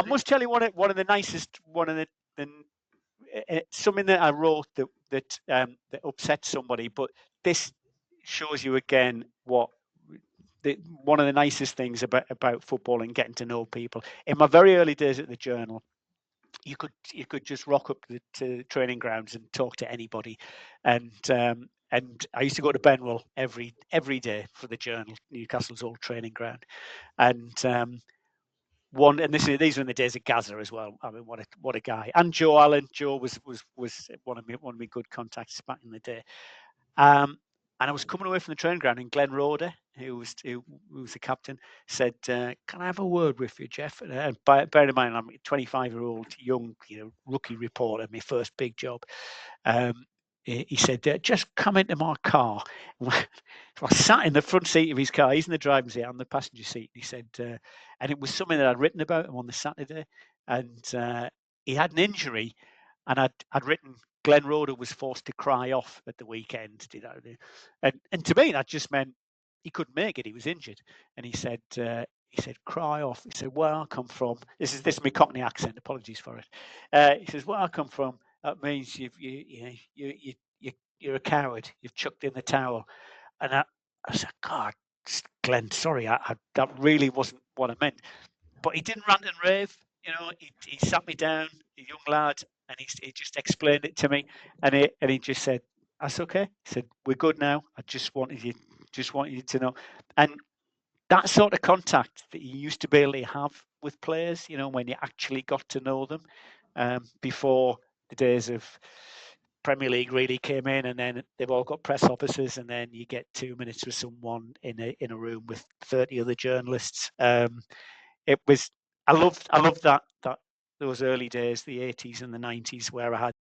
I must tell you one of the nicest, something that I wrote that upset somebody, but this shows you again what one of the nicest things about football and getting to know people. In my very early days at the Journal, you could just rock up to the training grounds and talk to anybody, and I used to go to Benwell every day for the Journal, Newcastle's old training ground, and these were in the days of Gaza as well. I mean, what a guy! And Joe Allen. Joe was one of my good contacts back in the day. And I was coming away from the training ground, and Glenn Roder, who was the captain, said, "Can I have a word with you, Jeff?" And bear in mind, I'm a 25-year-old young, rookie reporter, my first big job. He said, "Just come into my car." So I sat in the front seat of his car. He's in the driving seat, I'm the passenger seat. He said, and it was something that I'd written about him on the Saturday, and he had an injury, and I'd written, Glenn Roder was forced to cry off at the weekend. And to me, that just meant he couldn't make it. He was injured, and he said, cry off. He said, where I come from. This is my Cockney accent. Apologies for it. He says, where I come from, that means you're a coward. You've chucked in the towel. And I said, God, Glenn, sorry, that really wasn't what I meant. But he didn't rant and rave. He sat me down, a young lad, and he just explained it to me. And he just said, that's okay. He said, we're good now. I just wanted you to know. And that sort of contact that you used to be able to have with players, when you actually got to know them, before the days of Premier League really came in, and then they've all got press officers, and then you get 2 minutes with someone in a room with 30 other journalists. I loved that those early days, the 80s and the 90s, where I had